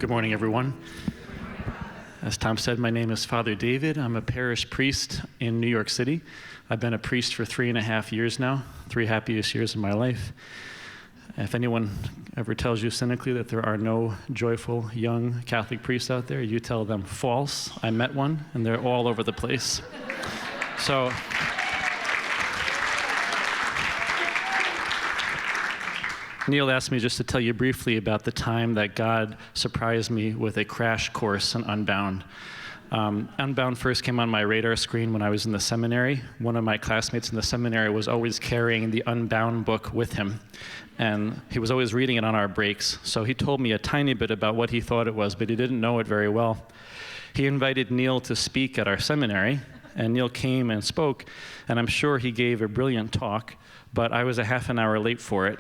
Good morning, everyone. As Tom said, my name is Father David. I'm a parish priest in New York City. I've been a priest for 3.5 years now, 3 happiest years of my life. If anyone ever tells you cynically that there are no joyful young Catholic priests out there, you tell them false. I met one, and they're all over the place. So, Neil asked me just to tell you briefly about the time that God surprised me with a crash course in Unbound. Unbound first came on my radar screen when I was in the seminary. One of my classmates in the seminary was always carrying the Unbound book with him, and he was always reading it on our breaks. So he told me a tiny bit about what he thought it was, but he didn't know it very well. He invited Neil to speak at our seminary, and Neil came and spoke, and I'm sure he gave a brilliant talk, but I was a half an hour late for it.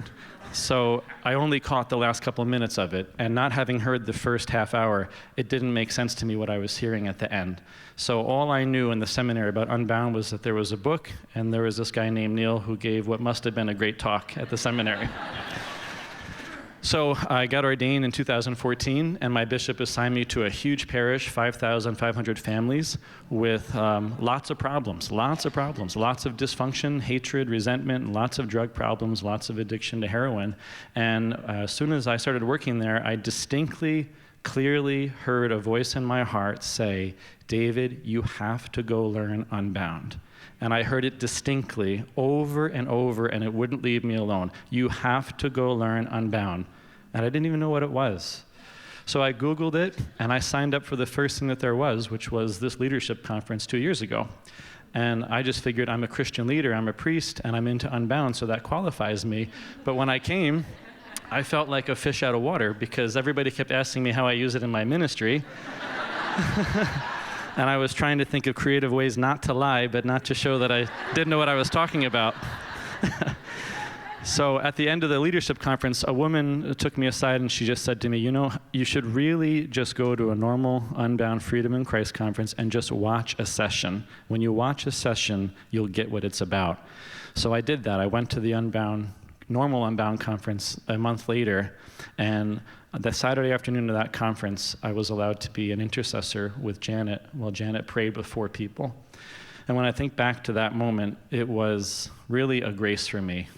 So I only caught the last couple of minutes of it, and not having heard the first half hour, it didn't make sense to me what I was hearing at the end. So all I knew in the seminary about Unbound was that there was a book, and there was this guy named Neil who gave what must have been a great talk at the seminary. So I got ordained in 2014, and my bishop assigned me to a huge parish, 5,500 families, with lots of problems, lots of dysfunction, hatred, resentment, lots of drug problems, lots of addiction to heroin. And as soon as I started working there, I distinctly, clearly heard a voice in my heart say, "David, you have to go learn Unbound." And I heard it distinctly over and over, and it wouldn't leave me alone. You have to go learn Unbound. And I didn't even know what it was. So I Googled it, and I signed up for the first thing that there was, which was this leadership conference 2 years ago. And I just figured I'm a Christian leader, I'm a priest, and I'm into Unbound, so that qualifies me. But when I came, I felt like a fish out of water, because everybody kept asking me how I use it in my ministry. And I was trying to think of creative ways not to lie, but not to show that I didn't know what I was talking about. So at the end of the leadership conference, a woman took me aside and she just said to me, "You know, you should really just go to a normal Unbound Freedom in Christ conference and just watch a session. When you watch a session, you'll get what it's about." So I did that. I went to the normal Unbound conference a month later, and the Saturday afternoon of that conference, I was allowed to be an intercessor with Janet while Janet prayed before people. And when I think back to that moment, it was really a grace for me.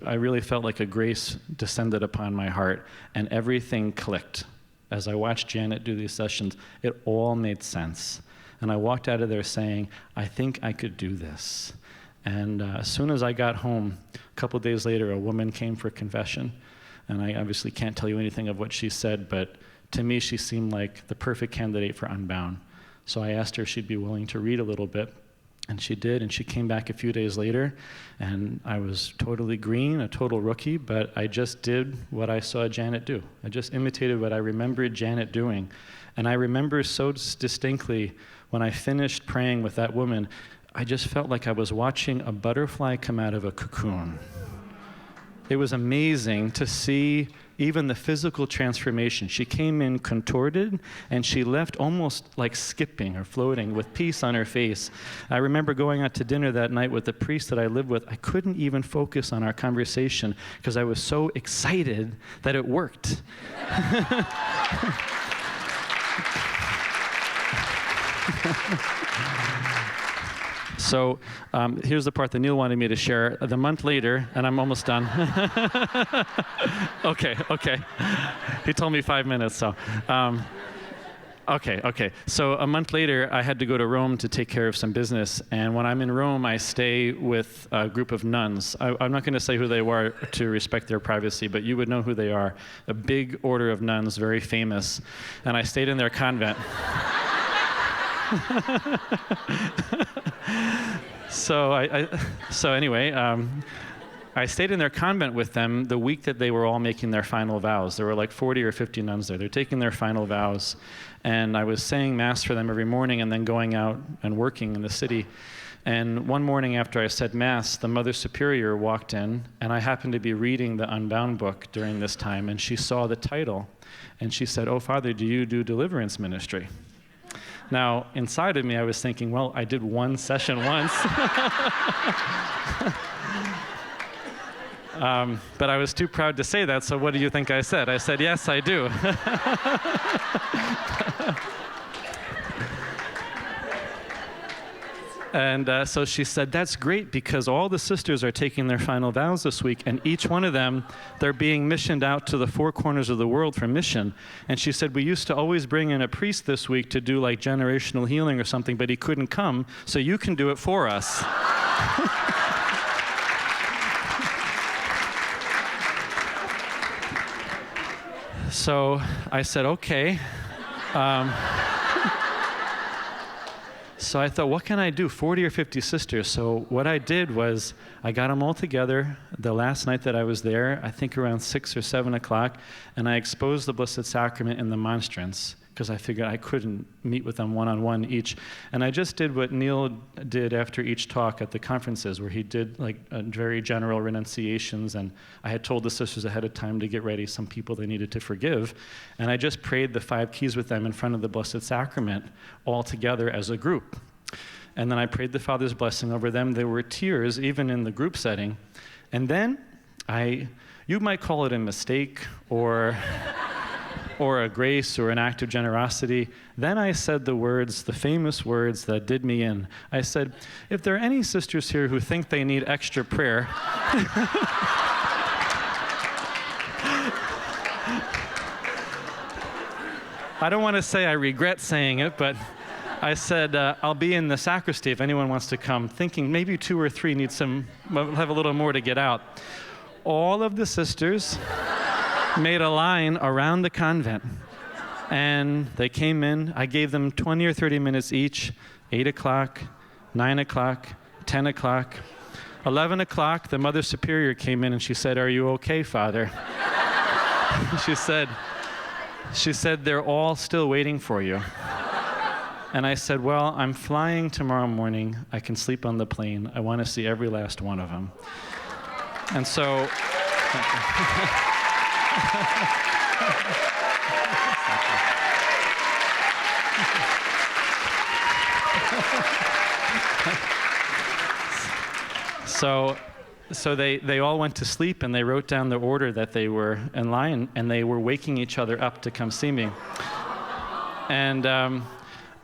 I really felt like a grace descended upon my heart, and everything clicked. As I watched Janet do these sessions, it all made sense. And I walked out of there saying, I think I could do this. And as soon as I got home, a couple days later, a woman came for confession. And I obviously can't tell you anything of what she said, but to me, she seemed like the perfect candidate for Unbound. So I asked her if she'd be willing to read a little bit, and she did, and she came back a few days later, and I was totally green, a total rookie, but I just did what I saw Janet do. I just imitated what I remembered Janet doing. And I remember so distinctly when I finished praying with that woman, I just felt like I was watching a butterfly come out of a cocoon. It was amazing to see even the physical transformation. She came in contorted, and she left almost like skipping or floating with peace on her face. I remember going out to dinner that night with the priest that I lived with. I couldn't even focus on our conversation because I was so excited that it worked. So here's the part that Neil wanted me to share. The month later, and I'm almost done. Okay. He told me 5 minutes, so. Okay. So a month later, I had to go to Rome to take care of some business. And when I'm in Rome, I stay with a group of nuns. I'm not going to say who they were to respect their privacy, but you would know who they are. A big order of nuns, very famous. And I stayed in their convent. So anyway, I stayed in their convent with them the week that they were all making their final vows. There were like 40 or 50 nuns there. They're taking their final vows. And I was saying Mass for them every morning and then going out and working in the city. And one morning after I said Mass, the Mother Superior walked in, and I happened to be reading the Unbound book during this time, and she saw the title. And she said, "Oh, Father, do you do deliverance ministry?" Now, inside of me, I was thinking, well, I did one session once. But I was too proud to say that, so what do you think I said? I said, yes, I do. And so she said, that's great, because all the sisters are taking their final vows this week, and each one of them, they're being missioned out to the four corners of the world for mission. And she said, we used to always bring in a priest this week to do like generational healing or something, but he couldn't come, so you can do it for us. So I said, okay. So I thought, what can I do? 40 or 50 sisters. So what I did was I got them all together the last night that I was there, I think around 6 or 7 o'clock, and I exposed the Blessed Sacrament in the monstrance, because I figured I couldn't meet with them one-on-one each. And I just did what Neil did after each talk at the conferences, where he did like very general renunciations, and I had told the sisters ahead of time to get ready some people they needed to forgive. And I just prayed the 5 keys with them in front of the Blessed Sacrament all together as a group. And then I prayed the Father's blessing over them. There were tears even in the group setting. And then you might call it a mistake or a grace or an act of generosity. Then I said the words, the famous words that did me in. I said, if there are any sisters here who think they need extra prayer, I don't want to say I regret saying it, but I said, I'll be in the sacristy if anyone wants to come, thinking maybe 2 or 3 need have a little more to get out. All of the sisters made a line around the convent, and they came in. I gave them 20 or 30 minutes each, 8 o'clock, 9 o'clock, 10 o'clock. 11 o'clock, the Mother Superior came in and she said, are you okay, Father? She said, they're all still waiting for you. And I said, well, I'm flying tomorrow morning. I can sleep on the plane. I want to see every last one of them. And so... So they all went to sleep, and they wrote down the order that they were in line, and they were waking each other up to come see me. And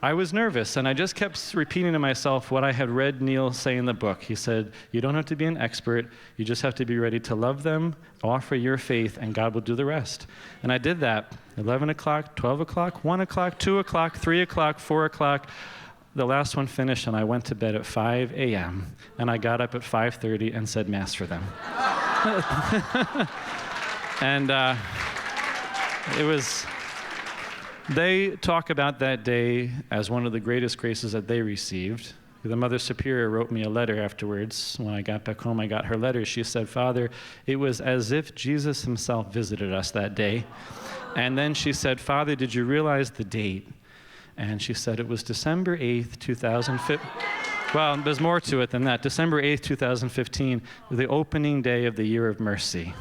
I was nervous, and I just kept repeating to myself what I had read Neil say in the book. He said, you don't have to be an expert, you just have to be ready to love them, offer your faith, and God will do the rest. And I did that. 11 o'clock, 12 o'clock, 1 o'clock, 2 o'clock, 3 o'clock, 4 o'clock. The last one finished, and I went to bed at 5 a.m., and I got up at 5:30 and said Mass for them. And they talk about that day as one of the greatest graces that they received. The Mother Superior wrote me a letter afterwards. When I got back home, I got her letter. She said, Father, it was as if Jesus himself visited us that day. And then she said, Father, did you realize the date? And she said it was December 8th, 2015. Well, there's more to it than that. December 8th, 2015, the opening day of the Year of Mercy.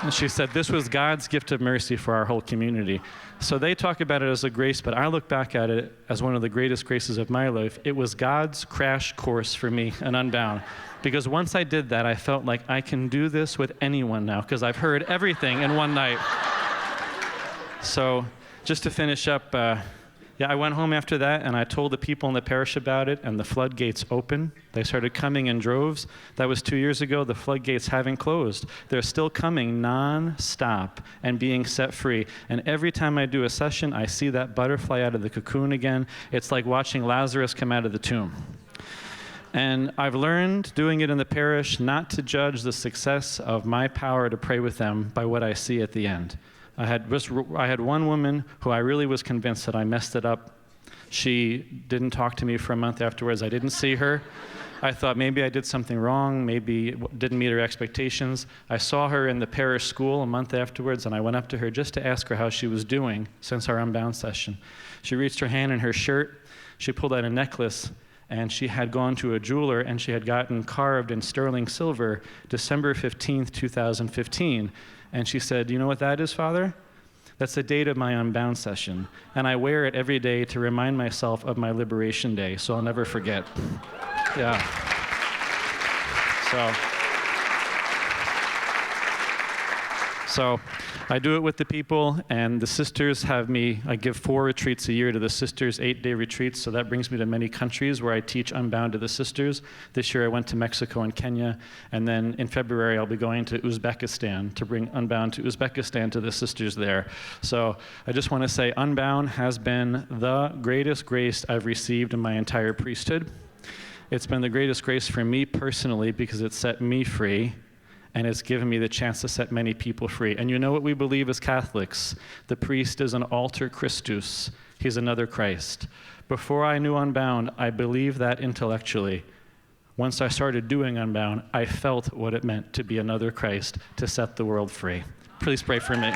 And she said this was God's gift of mercy for our whole community. So they talk about it as a grace, but I look back at it as one of the greatest graces of my life. It was God's crash course for me in Unbound. Because once I did that, I felt like I can do this with anyone now, because I've heard everything in one night. So just to finish up, I went home after that, and I told the people in the parish about it, and the floodgates opened. They started coming in droves. That was 2 years ago. The floodgates haven't closed. They're still coming non-stop and being set free. And every time I do a session, I see that butterfly out of the cocoon again. It's like watching Lazarus come out of the tomb. And I've learned, doing it in the parish, not to judge the success of my power to pray with them by what I see at the end. I had one woman who I really was convinced that I messed it up. She didn't talk to me for a month afterwards. I didn't see her. I thought maybe I did something wrong, maybe it didn't meet her expectations. I saw her in the parish school a month afterwards, and I went up to her just to ask her how she was doing since our Unbound session. She reached her hand in her shirt. She pulled out a necklace, and she had gone to a jeweler, and she had gotten carved in sterling silver December 15th, 2015. And she said, you know what that is, Father? That's the date of my Unbound session. And I wear it every day to remind myself of my Liberation Day, so I'll never forget. Yeah. So. So I do it with the people, and the sisters have me. I give 4 retreats a year to the sisters, 8-day retreats, so that brings me to many countries where I teach Unbound to the sisters. This year I went to Mexico and Kenya, and then in February I'll be going to Uzbekistan to bring Unbound to Uzbekistan to the sisters there. So I just want to say Unbound has been the greatest grace I've received in my entire priesthood. It's been the greatest grace for me personally because it set me free, and it's given me the chance to set many people free. And you know what we believe as Catholics? The priest is an alter Christus. He's another Christ. Before I knew Unbound, I believed that intellectually. Once I started doing Unbound, I felt what it meant to be another Christ, to set the world free. Please pray for me.